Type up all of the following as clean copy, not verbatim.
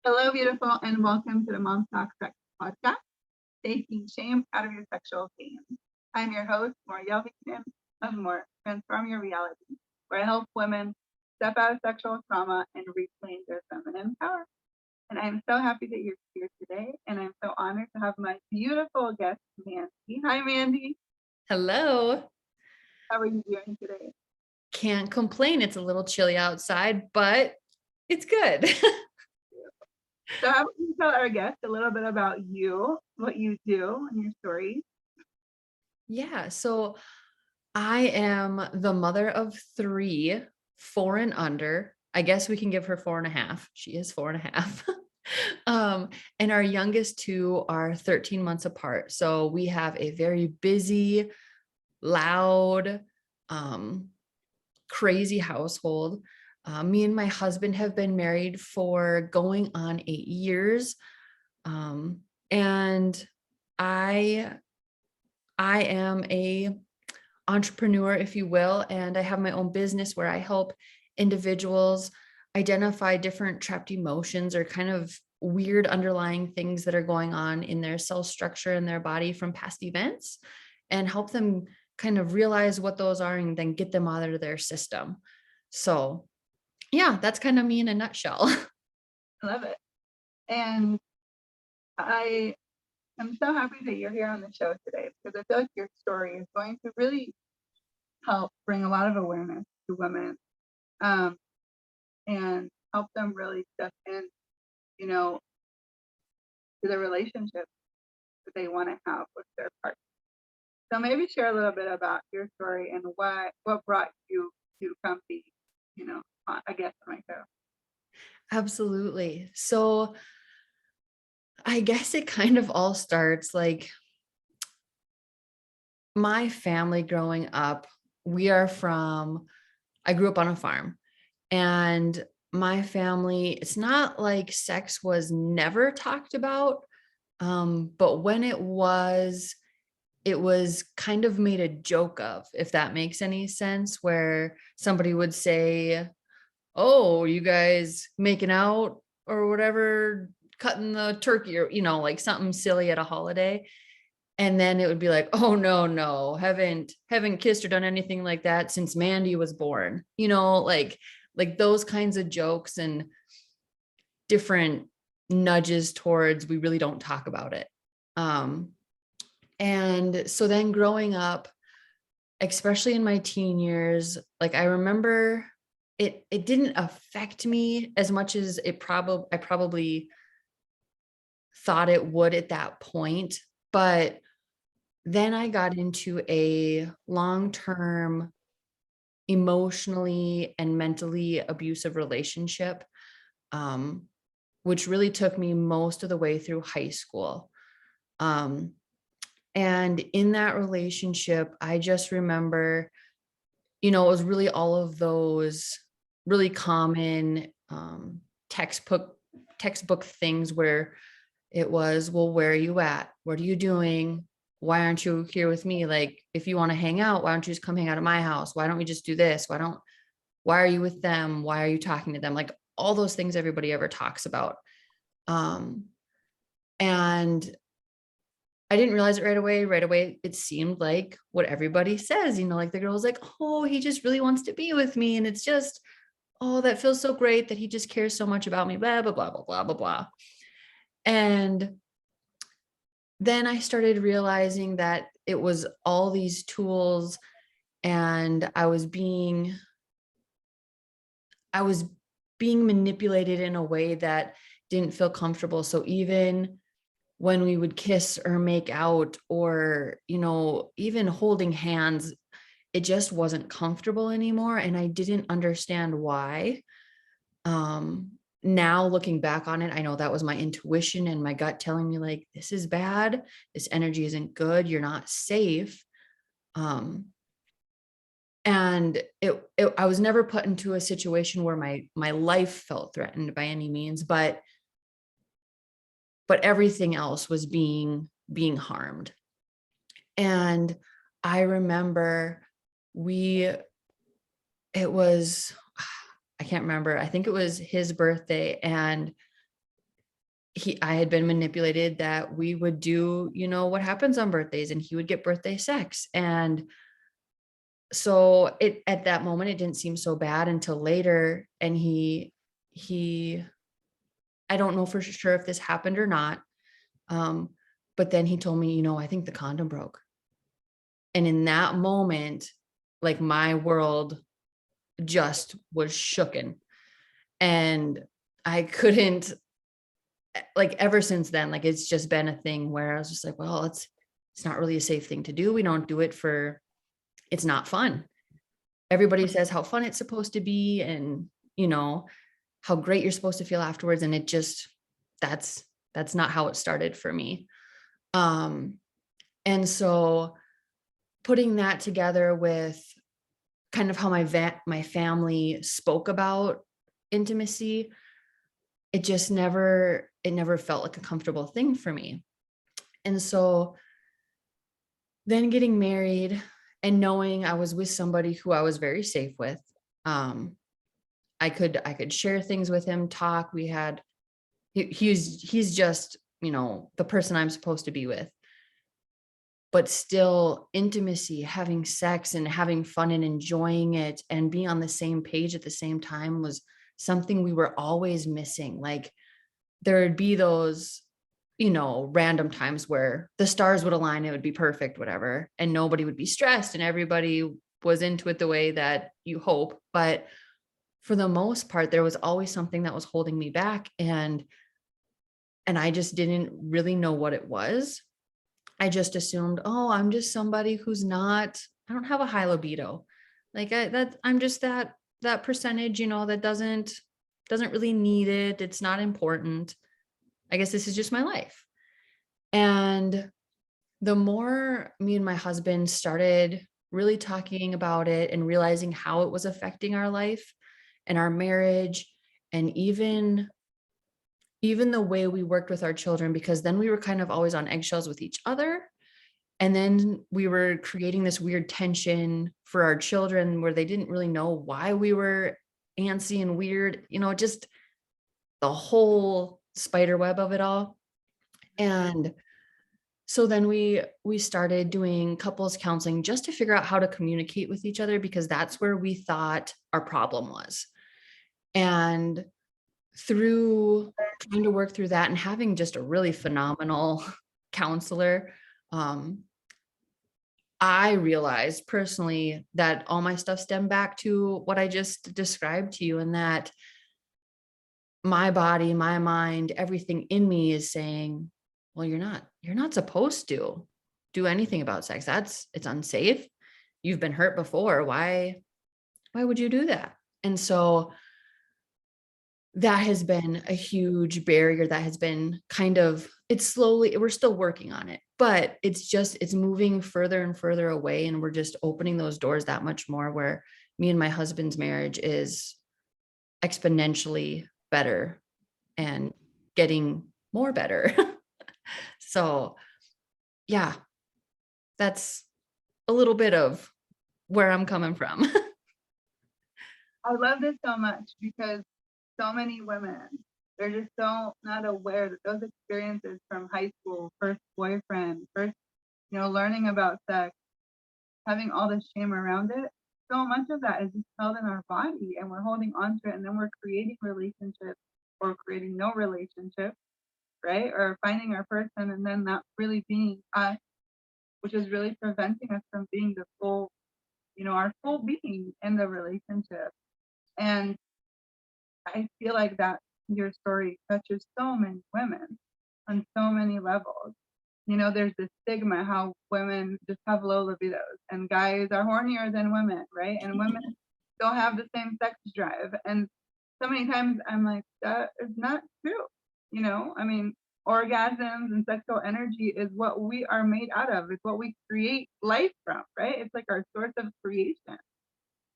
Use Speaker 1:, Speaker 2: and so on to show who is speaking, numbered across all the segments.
Speaker 1: Hello, beautiful, and welcome to the Mom Talk Sex podcast, taking shame out of your sexual game. I'm your host, Mandie Elhert of More Transform Your Reality, where I help women step out of sexual trauma and reclaim their feminine power. And I'm so happy that you're here today, and I'm so honored to have my beautiful guest, Mandie. Hi, Mandie.
Speaker 2: Hello.
Speaker 1: How are you doing today?
Speaker 2: Can't complain. It's a little chilly outside, but it's good.
Speaker 1: So how about you tell our guest a little bit about you, what you do, and your story?
Speaker 2: Yeah. So I am the mother of 3, 4 and under. I guess we can give her 4.5. She is 4.5. And our youngest 2 are 13 months apart. So we have a very busy, loud, crazy household. Me and my husband have been married for going on 8 years. And I am a entrepreneur, if you will, and I have my own business where I help individuals identify different trapped emotions or kind of weird underlying things that are going on in their cell structure in their body from past events and help them kind of realize what those are and then get them out of their system. So yeah, that's kind of me in a nutshell.
Speaker 1: I love it. And I am so happy that you're here on the show today because I feel like your story is going to really help bring a lot of awareness to women and help them really step in, you know, to the relationship that they want to have with their partner. So maybe share a little bit about your story and what brought you to come be, a guest on my show.
Speaker 2: Absolutely. So I guess it kind of all starts like my family growing up. I grew up on a farm, and my family, it's not like sex was never talked about. But when it was kind of made a joke of, if that makes any sense, where somebody would say, "Oh, you guys making out or whatever, cutting the turkey," or, like something silly at a holiday. And then it would be like, "Oh, no, haven't kissed or done anything like that since Mandie was born," like those kinds of jokes and different nudges towards, we really don't talk about it. And so then growing up, especially in my teen years, like I remember it didn't affect me as much as I probably thought it would at that point. But then I got into a long-term emotionally and mentally abusive relationship, which really took me most of the way through high school. And in that relationship, I just remember, it was really all of those really common textbook things where it was, "Well, where are you at? What are you doing? Why aren't you here with me? Like, if you want to hang out, why don't you just come hang out at my house? Why don't we just do this? Why are you with them? Why are you talking to them?" Like all those things everybody ever talks about. And I didn't realize it right away. Right away, it seemed like what everybody says, like the girl's like, "Oh, he just really wants to be with me." And it's just, "Oh, that feels so great that he just cares so much about me," blah, blah, blah, blah, blah, blah, blah. And then I started realizing that it was all these tools, and I was being manipulated in a way that didn't feel comfortable. So even when we would kiss or make out or, even holding hands, it just wasn't comfortable anymore. And I didn't understand why. Now looking back on it, I know that was my intuition and my gut telling me like, this is bad. This energy isn't good. You're not safe. And I was never put into a situation where my life felt threatened by any means, but everything else was being harmed. And I remember I can't remember. I think it was his birthday, and I had been manipulated that we would do, what happens on birthdays, and he would get birthday sex. And so at that moment, it didn't seem so bad until later. And he, I don't know for sure if this happened or not. Um, but then he told me, I think the condom broke. And in that moment, like, my world just was shooken. And I couldn't, like, ever since then, like, it's just been a thing where I was just like, well, it's not really a safe thing to do. We don't do it it's not fun. Everybody says how fun it's supposed to be, and how great you're supposed to feel afterwards. And it just, that's not how it started for me. And so putting that together with kind of how my family spoke about intimacy, it never felt like a comfortable thing for me. And so then getting married and knowing I was with somebody who I was very safe with, I could share things with him, talk. He's just, the person I'm supposed to be with. But still, intimacy, having sex and having fun and enjoying it and being on the same page at the same time was something we were always missing. Like, there would be those, random times where the stars would align, it would be perfect, whatever, and nobody would be stressed and everybody was into it the way that you hope. But for the most part, there was always something that was holding me back. And I just didn't really know what it was. I just assumed, oh, I'm just somebody I don't have a high libido. Like, I'm just that percentage, that doesn't really need it. It's not important. I guess this is just my life. And the more me and my husband started really talking about it and realizing how it was affecting our life and our marriage, and even the way we worked with our children, because then we were kind of always on eggshells with each other. And then we were creating this weird tension for our children where they didn't really know why we were antsy and weird, just the whole spider web of it all. And so then we started doing couples counseling just to figure out how to communicate with each other, because that's where we thought our problem was. And through trying to work through that and having just a really phenomenal counselor, I realized personally that all my stuff stemmed back to what I just described to you, and that my body, my mind, everything in me is saying, well, you're not supposed to do anything about sex. It's unsafe. You've been hurt before. Why would you do that? And so that has been a huge barrier that has been we're still working on it, but it's moving further and further away. And we're just opening those doors that much more, where me and my husband's marriage is exponentially better and getting more better. So yeah, that's a little bit of where I'm coming from.
Speaker 1: I love this so much because so many women, they're just so not aware that those experiences from high school, first boyfriend, first, learning about sex, having all this shame around it, so much of that is just held in our body and we're holding on to it, and then we're creating relationships or creating no relationship, right? Or finding our person and then not really being us, which is really preventing us from being the full, our full being in the relationship. And I feel like that your story touches so many women on so many levels. There's this stigma how women just have low libidos and guys are hornier than women, right? And women don't have the same sex drive. And so many times I'm like, that is not true. I mean, orgasms and sexual energy is what we are made out of. It's what we create life from, right? It's like our source of creation.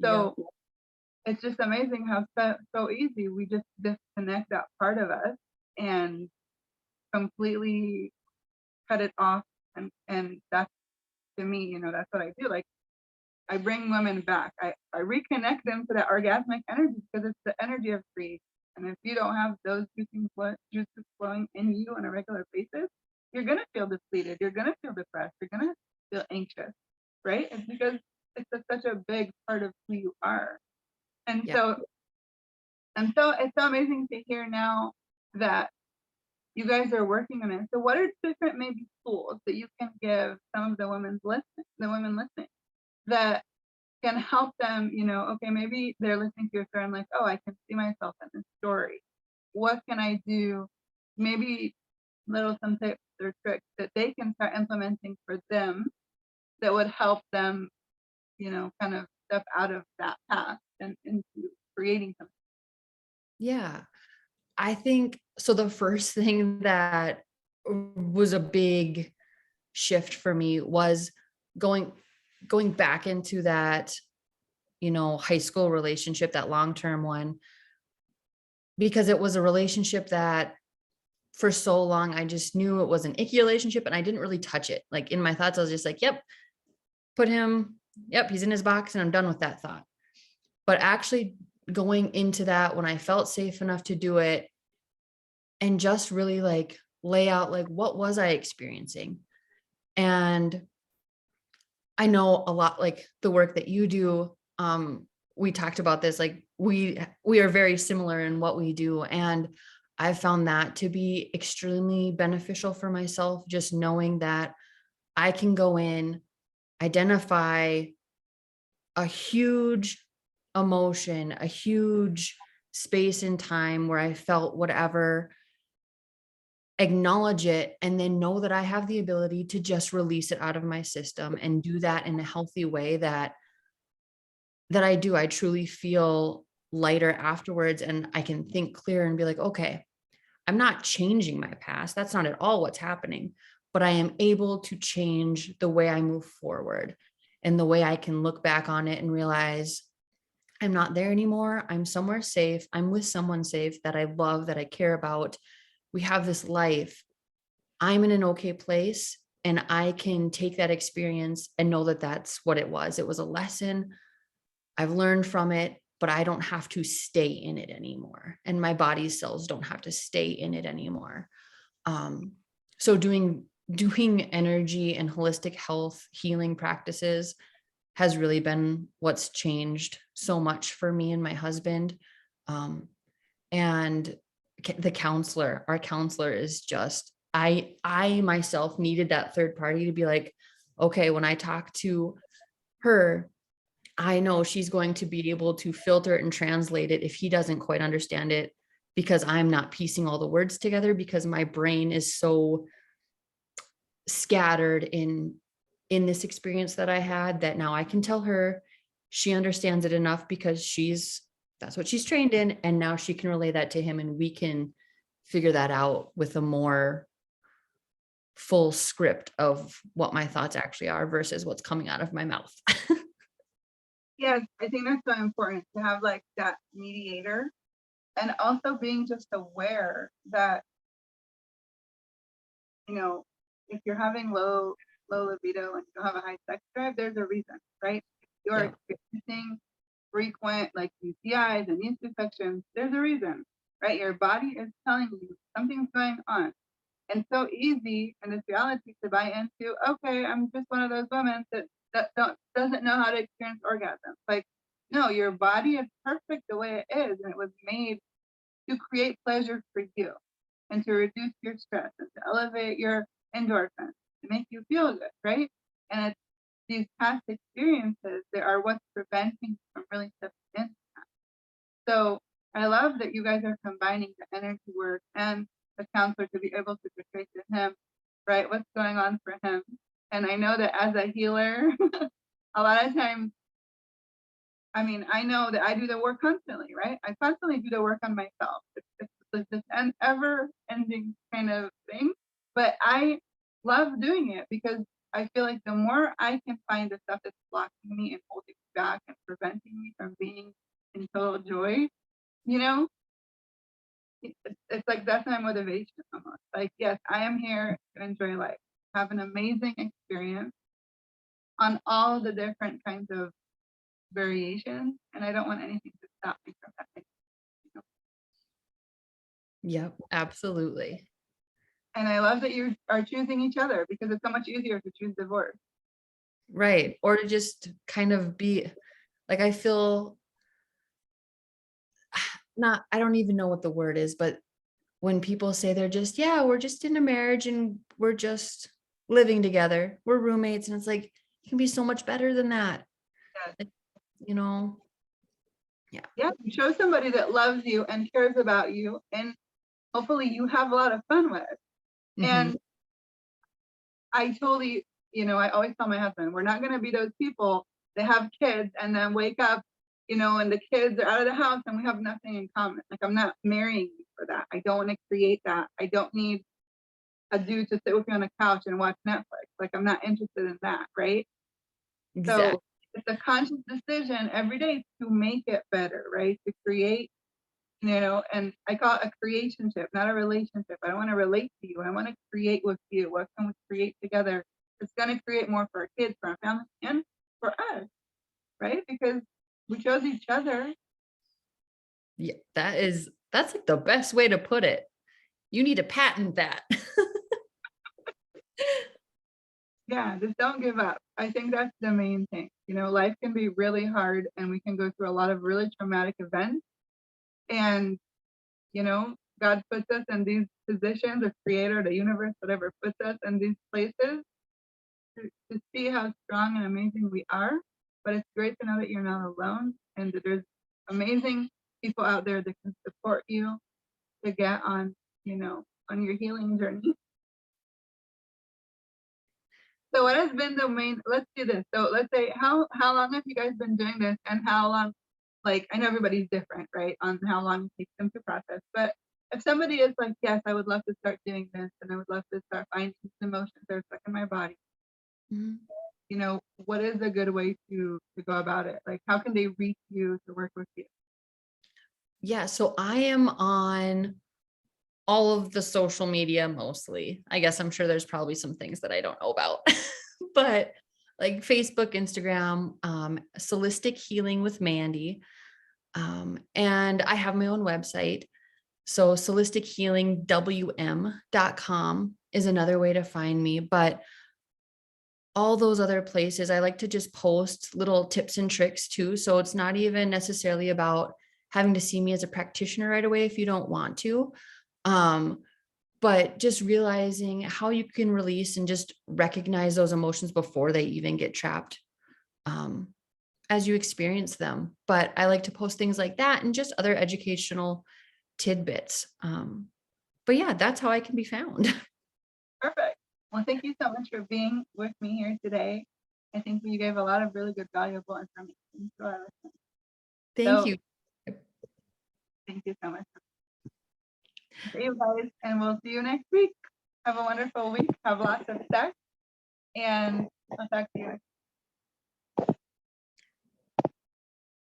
Speaker 1: So it's just amazing how so easy we just disconnect that part of us and completely cut it off. And that's, to me, that's what I do. Like, I bring women back. I reconnect them to that orgasmic energy because it's the energy of creation. And if you don't have those juices flowing in you on a regular basis, you're going to feel depleted. You're going to feel depressed. You're going to feel anxious, right? It's because such a big part of who you are. And
Speaker 2: Yeah.
Speaker 1: so it's so amazing to hear now that you guys are working on it. So what are different maybe tools that you can give some of the women listening that can help them, okay, maybe they're listening to your story and like, oh, I can see myself in this story. What can I do? Maybe some tips or tricks that they can start implementing for them that would help them, kind of step out of that path and into creating something.
Speaker 2: Yeah. I think so. The first thing that was a big shift for me was going back into that, high school relationship, that long-term one, because it was a relationship that for so long I just knew it was an icky relationship and I didn't really touch it. Like in my thoughts, I was just like, yep, he's in his box and I'm done with that thought. But actually going into that when I felt safe enough to do it and just really like lay out like what was I experiencing. And I know a lot like the work that you do. We talked about this, like we are very similar in what we do. And I found that to be extremely beneficial for myself, just knowing that I can go in, identify a huge emotion, a huge space in time where I felt whatever, acknowledge it, and then know that I have the ability to just release it out of my system and do that in a healthy way that I do. I truly feel lighter afterwards and I can think clear and be like, okay, I'm not changing my past. That's not at all what's happening, but I am able to change the way I move forward and the way I can look back on it and realize I'm not there anymore. I'm somewhere safe. I'm with someone safe that I love, that I care about. We have this life. I'm in an okay place and I can take that experience and know that that's what it was. It was a lesson. I've learned from it, but I don't have to stay in it anymore. And my body's cells don't have to stay in it anymore. So doing energy and holistic health healing practices has really been what's changed so much for me and my husband. And our counselor is just, I myself needed that third party to be like, okay, when I talk to her, I know she's going to be able to filter it and translate it if he doesn't quite understand it, because I'm not piecing all the words together, because my brain is so scattered in this experience that I had, that now I can tell her, she understands it enough because that's what she's trained in. And now she can relay that to him and we can figure that out with a more full script of what my thoughts actually are versus what's coming out of my mouth.
Speaker 1: Yes, I think that's so important to have like that mediator, and also being just aware that, if you're having low libido and you don't have a high sex drive, there's a reason, right? If you're
Speaker 2: Yeah.
Speaker 1: experiencing frequent like UTIs and yeast infections, there's a reason, right? Your body is telling you something's going on. And so easy in this reality to buy into, okay, I'm just one of those women that doesn't know how to experience orgasm. Like, no, your body is perfect the way it is, and it was made to create pleasure for you and to reduce your stress and to elevate your endorphins, to make you feel good, right? And it's these past experiences that are what's preventing you from really stepping into that. So I love that you guys are combining the energy work and the counselor to be able to portray to him, right, what's going on for him. And I know that as a healer, a lot of times, I know that I do the work constantly, right? I constantly do the work on myself. It's this ever-ending kind of thing, but I love doing it because I feel like the more I can find the stuff that's blocking me and holding me back and preventing me from being in total joy, you know, it's like that's my motivation almost. Like, yes, I am here to enjoy life, have an amazing experience on all the different kinds of variations, and I don't want anything to stop me from that.
Speaker 2: Yep, absolutely.
Speaker 1: And I love that you are choosing each other, because it's so much easier to choose divorce.
Speaker 2: Right. Or to just kind of be like, I feel not, I don't even know what the word is, but when people say they're just, yeah, we're just in a marriage and we're just living together, we're roommates. And it's like, you can be so much better than that.
Speaker 1: Yes.
Speaker 2: Like, you know, yeah.
Speaker 1: Yeah, you show somebody that loves you and cares about you, and hopefully you have a lot of fun with.
Speaker 2: Mhm.
Speaker 1: And I totally, I always tell my husband, we're not going to be those people that have kids and then wake up, and the kids are out of the house and we have nothing in common. Like, I'm not marrying you for that. I don't want to create that. I don't need a dude to sit with me on the couch and watch Netflix. Like, I'm not interested in that, right?
Speaker 2: Exactly.
Speaker 1: So it's a conscious decision every day to make it better, right? To create, and I call it a creationship, not a relationship. I don't want to relate to you. I want to create with you. What can we create together? It's going to create more for our kids, for our family, and for us, right? Because we chose each other.
Speaker 2: Yeah, that's like the best way to put it. You need to patent that.
Speaker 1: Yeah, just don't give up. I think that's the main thing. Life can be really hard and we can go through a lot of really traumatic events. And, God puts us in these positions, the creator, the universe, whatever, puts us in these places to see how strong and amazing we are. But it's great to know that you're not alone and that there's amazing people out there that can support you to get on your healing journey. So what has been the main, let's do this. So let's say, how long have you guys been doing this, and how long, like, I know everybody's different, right, on how long it takes them to process, but if somebody is like, yes, I would love to start doing this and I would love to start finding these emotions that are stuck in my body,
Speaker 2: Mhm.
Speaker 1: what is a good way to go about it? Like, how can they reach you to work with you?
Speaker 2: Yeah, so I am on all of the social media mostly. I guess I'm sure there's probably some things that I don't know about, but like Facebook, Instagram, Solistic Healing with Mandie. And I have my own website. So solistichealingwm.com is another way to find me. But all those other places, I like to just post little tips and tricks too. So it's not even necessarily about having to see me as a practitioner right away if you don't want to. Um, but just realizing how you can release and just recognize those emotions before they even get trapped um, as you experience them. But I like to post things like that and just other educational tidbits. But yeah, that's how I can be found.
Speaker 1: Perfect. Well, thank you so much for being with me here today. I think you gave a lot of really good, valuable information to our listeners.
Speaker 2: Thank
Speaker 1: So
Speaker 2: you.
Speaker 1: thank you so much. See you guys, and we'll see you next week. Have a wonderful week. Have lots of sex, and I'll talk to you next